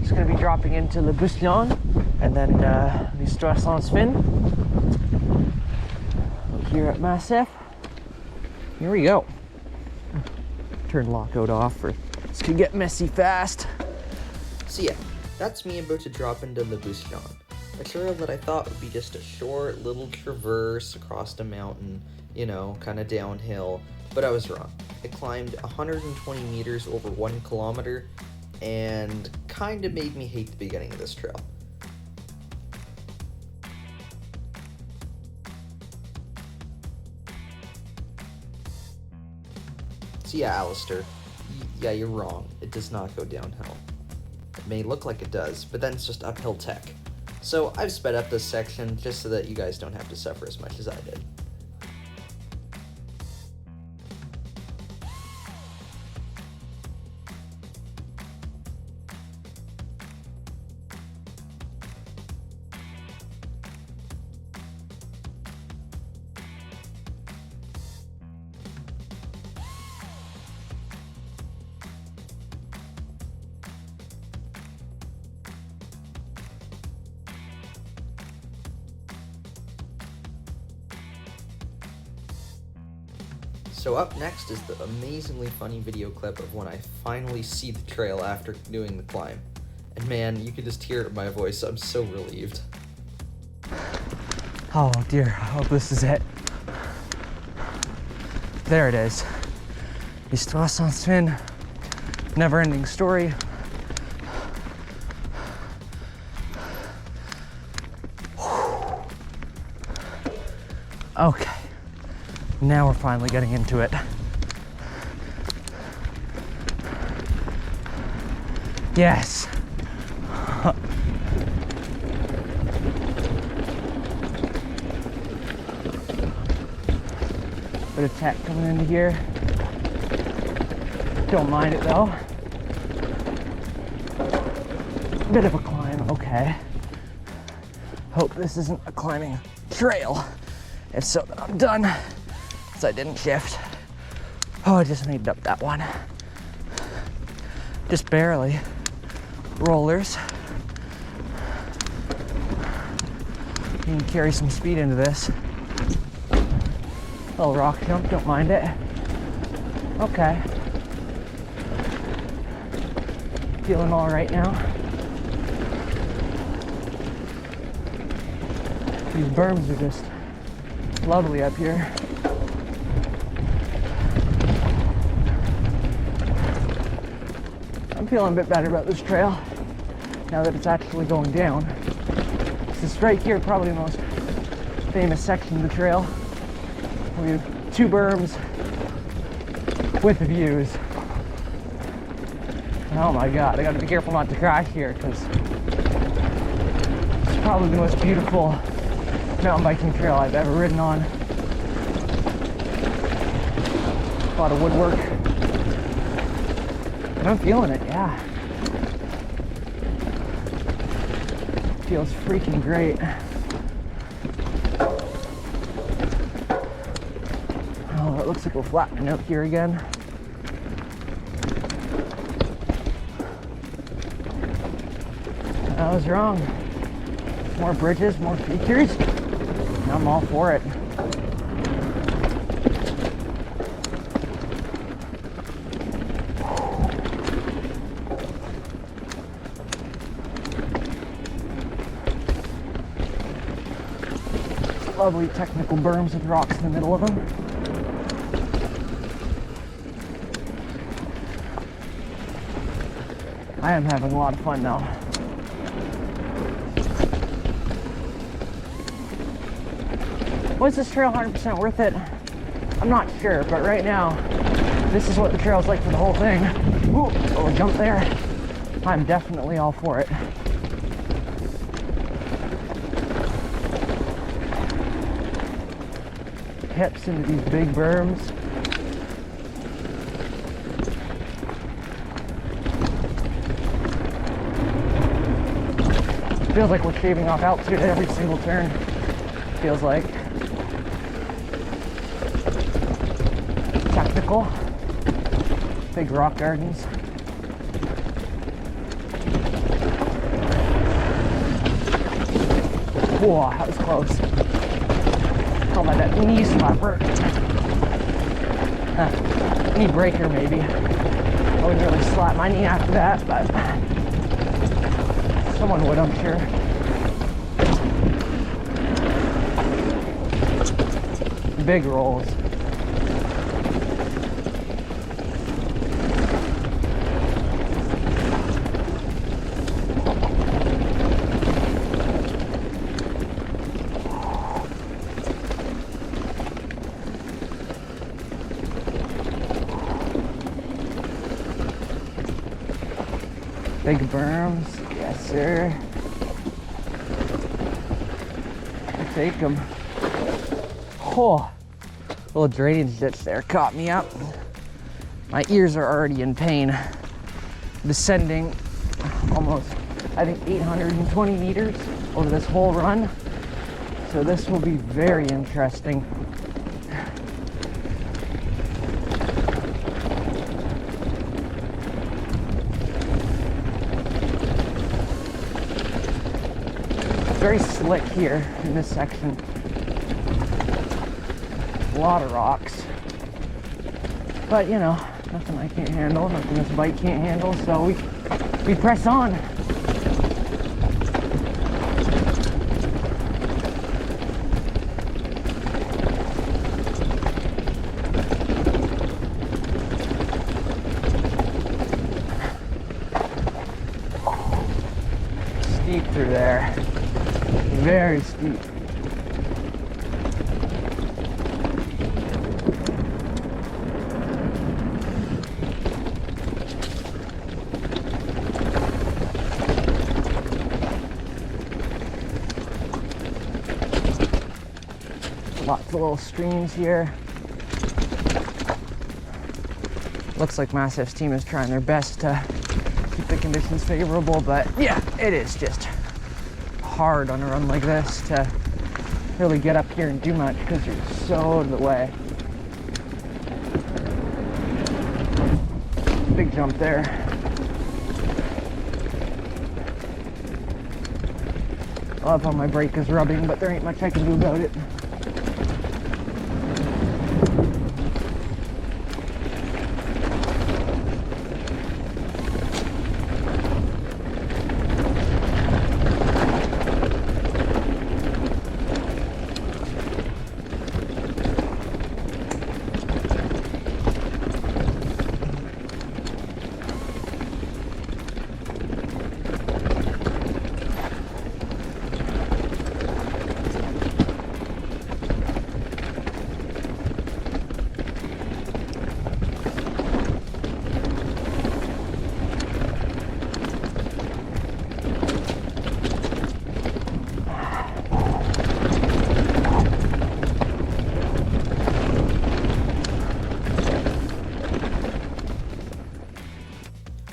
Just gonna be dropping into Le Basilic and then Histoire Sans Fin here at Massif. Here we go. Turn lockout off, or this could get messy fast. So yeah, that's me about to drop into Le Basilic, a trail that I thought would be just a short little traverse across the mountain, you know, kind of downhill, but I was wrong. I climbed 120 meters over 1 kilometer and kind of made me hate the beginning of this trail. So yeah, Alistair, yeah, you're wrong. It does not go downhill. It may look like it does, but then it's just uphill tech. So I've sped up this section just so that you guys don't have to suffer as much as I did. So up next is the amazingly funny video clip of when I finally see the trail after doing the climb. And man, you can just hear it in my voice, I'm so relieved. Oh dear, I hope this is it. There it is. Histoire Sans Fin. Never-ending story. Okay. Now we're finally getting into it. Yes. Bit of tech coming into here. Don't mind it though. Bit of a climb, okay. Hope this isn't a climbing trail. If so, then I'm done. I didn't shift. Oh, I just made up that one. Just barely. Rollers. You can carry some speed into this. Little rock jump, don't mind it. Okay. Feeling all right now. These berms are just lovely up here. I'm feeling a bit better about this trail now that it's actually going down. This is right here, probably the most famous section of the trail. We have 2 berms with views. Oh my god, I gotta be careful not to crash here because it's probably the most beautiful mountain biking trail I've ever ridden on. A lot of woodwork. I'm feeling it, yeah. Feels freaking great. Oh, it looks like we're flattening out here again. I was wrong. More bridges, more features. I'm all for it. Lovely technical berms with rocks in the middle of them. I am having a lot of fun now. Was this trail 100% worth it? I'm not sure, but right now, this is what the trail's like for the whole thing. Ooh, little jump there. I'm definitely all for it. Hips into these big berms. Feels like we're shaving off altitude at every single turn. Feels like. Technical. Big rock gardens. Whoa, that was close. Call that a knee slapper. Knee breaker, maybe. I wouldn't really slap my knee after that, but someone would, I'm sure. Big rolls. Big berms, yes sir. I'll take them. Oh, little drainage ditch there caught me up. My ears are already in pain. Descending almost, I think, 820 meters over this whole run. So this will be very interesting. Very slick here in this section. A lot of rocks. But you know, nothing I can't handle, nothing this bike can't handle, so we press on. Steep through there. Very steep. Lots of little streams here. Looks like Massif's team is trying their best to keep the conditions favorable, but yeah, it is just hard on a run like this to really get up here and do much because you're so out of the way. Big jump there. I love how my brake is rubbing, but there ain't much I can do about it.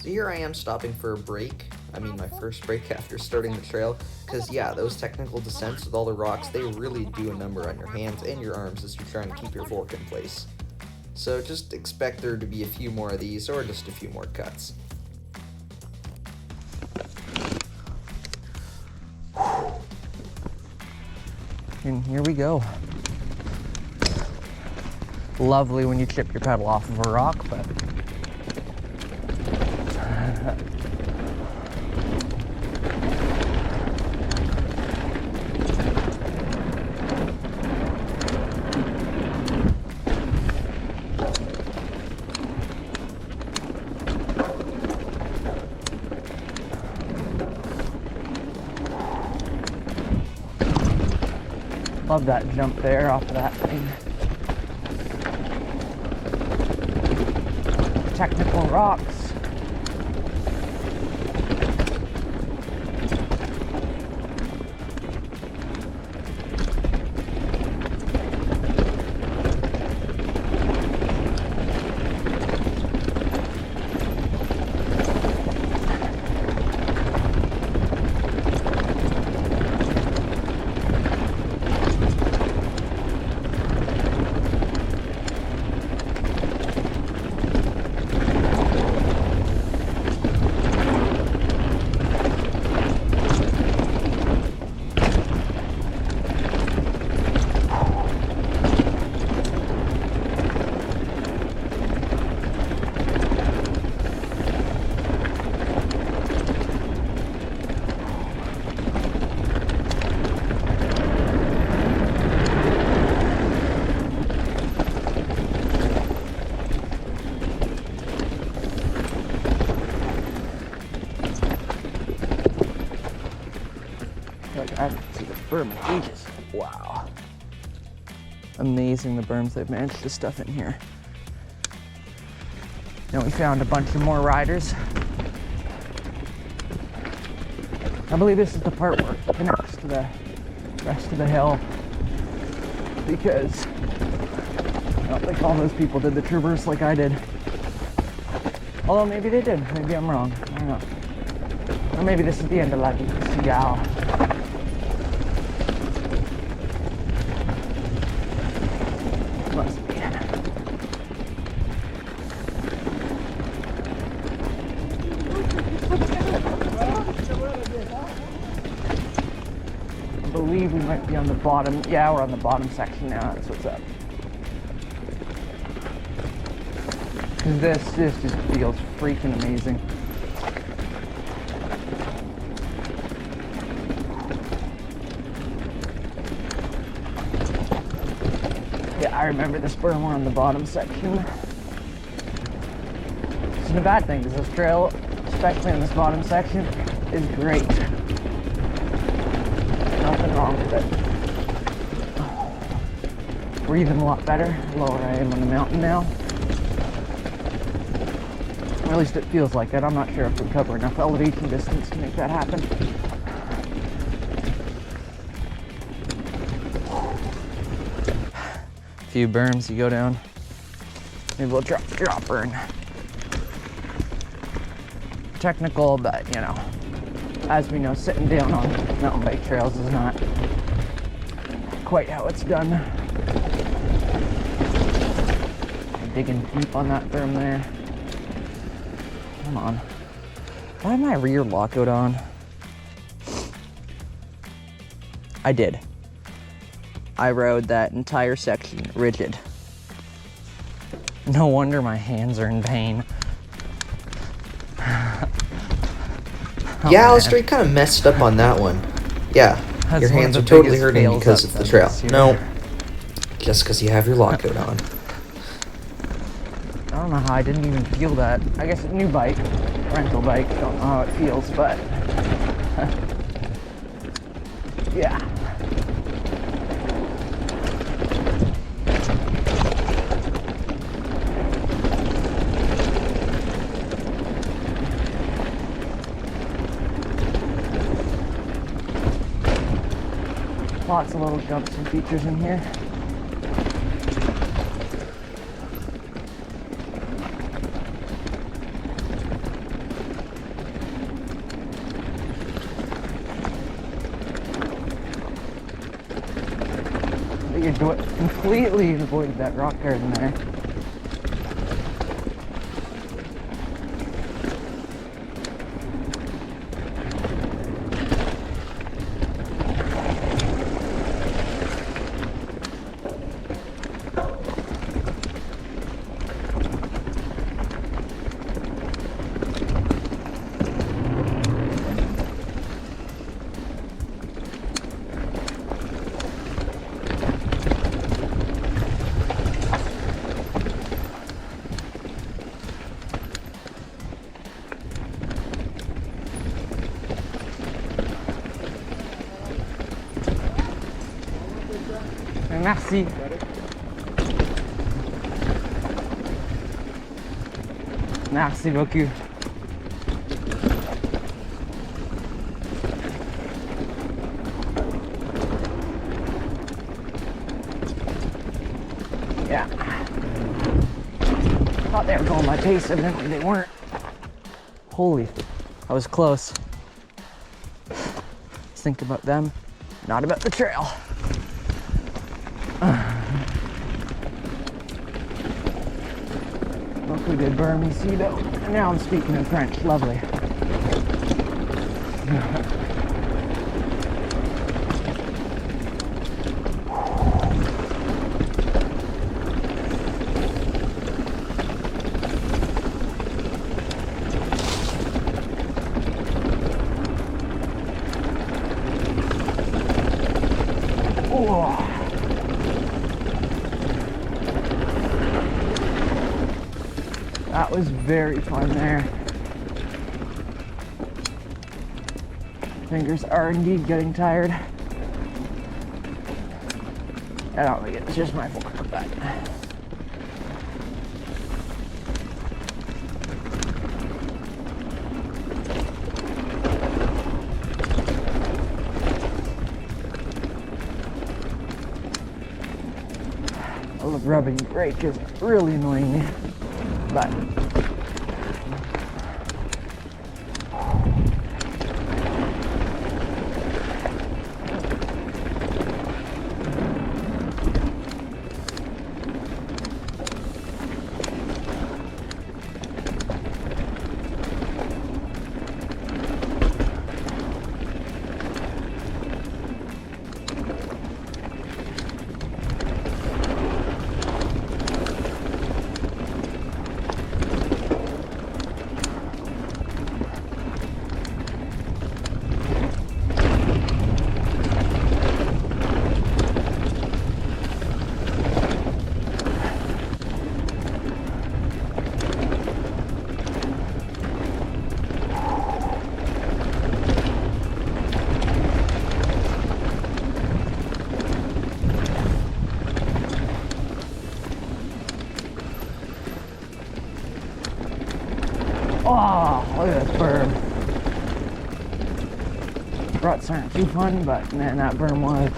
Here I am stopping for a break. I mean, my first break after starting the trail. Because, yeah, those technical descents with all the rocks, they really do a number on your hands and your arms as you're trying to keep your fork in place. So just expect there to be a few more of these, or just a few more cuts. And here we go. Lovely when you chip your pedal off of a rock, but love that jump there off of that thing. Technical rocks. I haven't seen the berm in ages. Wow. Amazing the berms they've managed to stuff in here. Now we found a bunch of more riders. I believe this is the part where it connects to the rest of the hill, because I don't think all those people did the traverse like I did. Although maybe they did. Maybe I'm wrong. I don't know. Or maybe this is the end of La Cigale. Must be. I believe we might be on the bottom. Yeah, we're on the bottom section now. That's what's up. Because this just feels freaking amazing. Yeah, I remember this berm. We're on the bottom section. This isn't a bad thing, because this trail, especially in this bottom section, is great. Nothing wrong with it. Breathing a lot better the lower I am on the mountain now. Or at least it feels like that. I'm not sure if we cover enough elevation distance to make that happen. A few berms you go down. Maybe we'll drop burn. Technical, but you know, as we know, sitting down on mountain bike trails is not quite how it's done. Digging deep on that berm there. Come on. Why had my rear lockout on? I did. I rode that entire section rigid. No wonder my hands are in pain. Yeah, Alistair, you kind of messed up on that one. Yeah, That's your one of hands the are totally biggest hurting fails because I've of the done trail. this year. No, just because you have your lockout on. I don't know how I didn't even feel that. I guess a new bike, rental bike, don't know how it feels, but yeah. Lots of little jumps and features in here. You completely avoided that rock garden there. Merci. Merci beaucoup. Yeah. Thought they were going my pace, evidently they weren't. Holy, I was close. Think about them, not about the trail. Look, we did berm, you see though. And now I'm speaking in French, lovely. That was very fun there. fingers are indeed getting tired. I don't think it's just my fork, but all the rubbing brake is really annoying me, but oh, look at this berm. Ruts aren't too fun, but man, that berm was.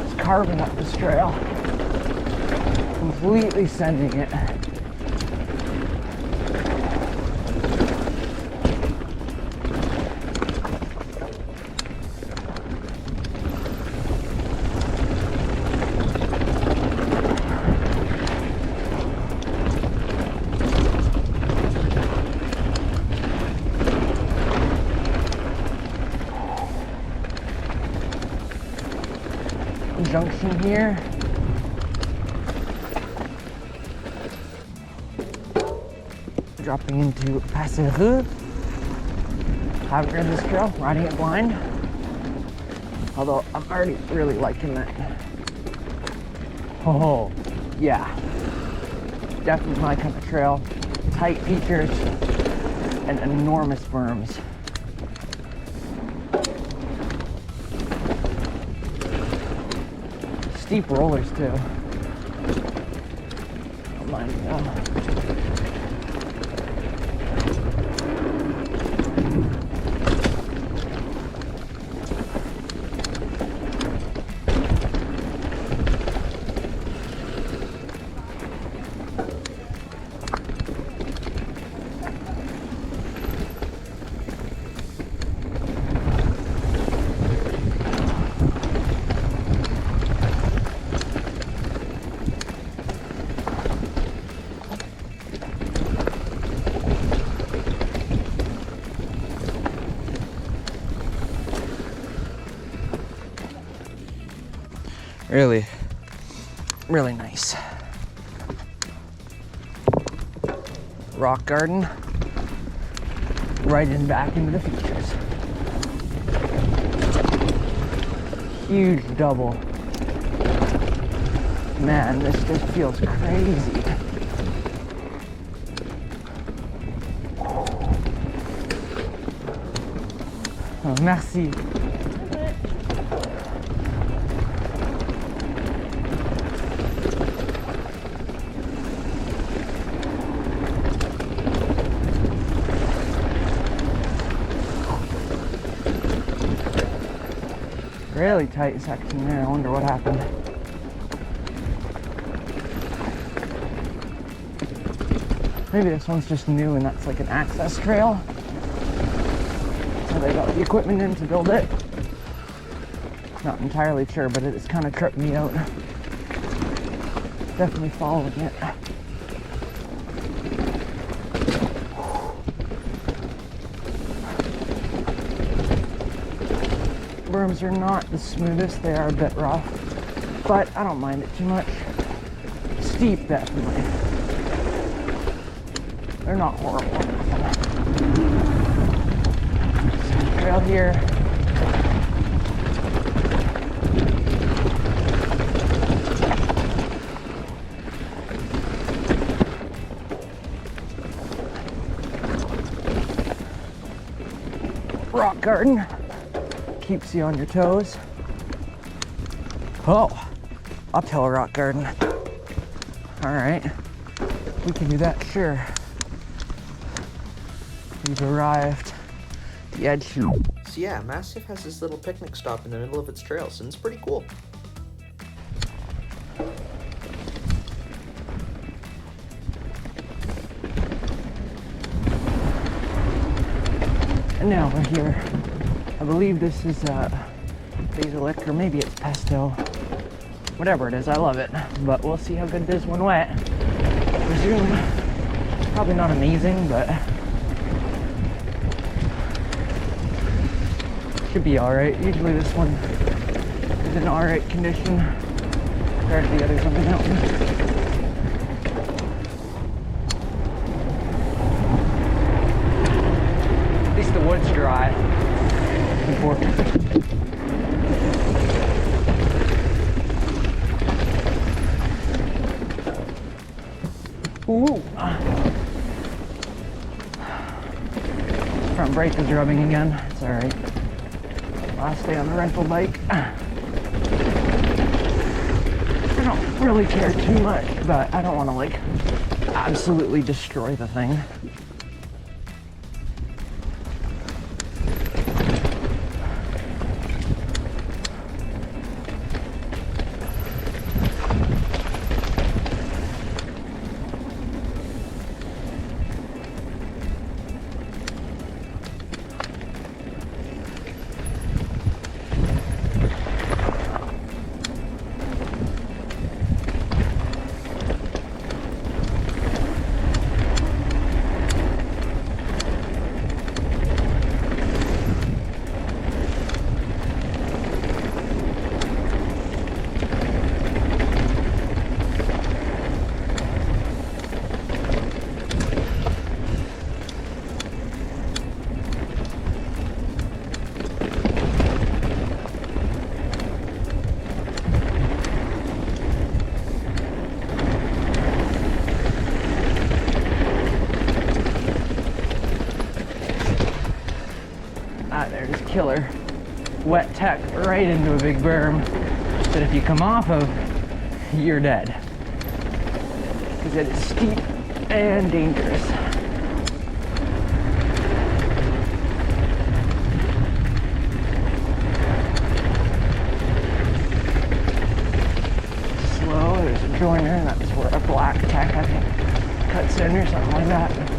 It's carving up this trail. Completely sending it. Junction here. Dropping into Passereaux. Haven't ridden this trail, riding it blind. Although I'm already really liking that. Oh, yeah. Definitely my kind of trail. Tight features and enormous berms. Steep rollers too. Don't mind me though. Really nice. Rock garden, right in back into the features. Huge double. Man, this just feels crazy. Oh, merci. Really tight section there. I wonder what happened. Maybe this one's just new and that's like an access trail. So they got the equipment in to build it. Not entirely sure, but it has kind of tripped me out. Definitely following it. Berms are not the smoothest, they are a bit rough, but I don't mind it too much. Steep, definitely. They're not horrible. Trail here. rock garden. Keeps you on your toes. Oh, uphill rock garden. All right, we can do that, sure. We've arrived at the edge. So yeah, Massif has this little picnic stop in the middle of its trails, and it's pretty cool. And now we're here. I believe this is Basilic, or maybe it's Pesto. Whatever it is, I love it. But we'll see how good it is when wet. I presume probably not amazing, but should be alright. Usually this one is in alright condition compared to the others on the mountain. At least the wood's dry. Important. Ooh. Front brake is rubbing again. It's alright. Last day on the rental bike. I don't really care too much, but I don't want to like absolutely destroy the thing. There's killer wet tech right into a big berm that if you come off of, you're dead. Because it is steep and dangerous. Slow, there's a joiner, and that's where a black tech, I think, cuts in or something like that.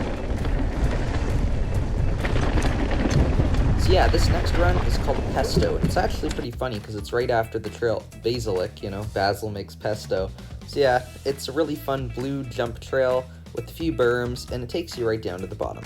Yeah, this next run is called Pesto, and it's actually pretty funny because it's right after the trail Basilic, you know, basil makes pesto. So yeah, it's a really fun blue jump trail with a few berms, and it takes you right down to the bottom.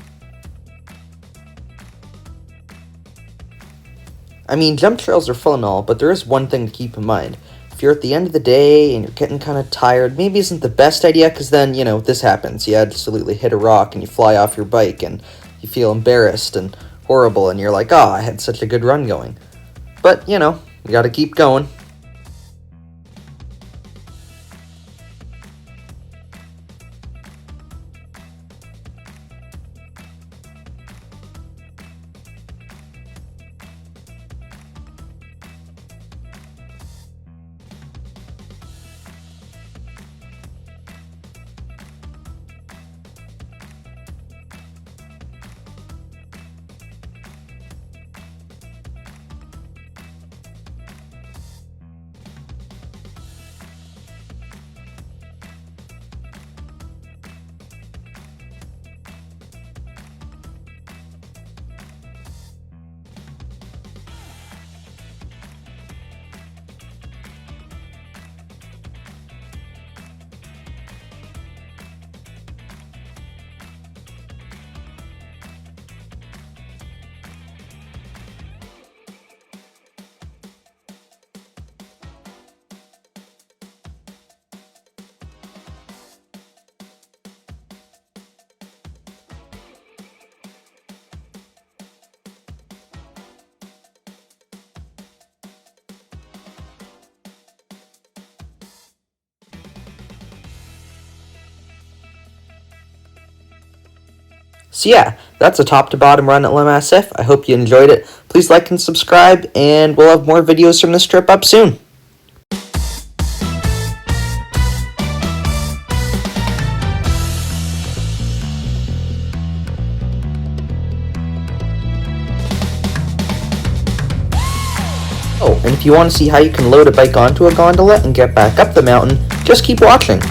I mean, jump trails are fun and all, but there is one thing to keep in mind. If you're at the end of the day and you're getting kind of tired, maybe isn't the best idea, because then, you know, this happens. You absolutely hit a rock and you fly off your bike and you feel embarrassed and horrible, and you're like, oh, I had such a good run going. But, you know, you gotta keep going. So yeah, that's a top to bottom run at Massif. I hope you enjoyed it. Please like and subscribe, and we'll have more videos from this trip up soon. Oh, and if you want to see how you can load a bike onto a gondola and get back up the mountain, just keep watching.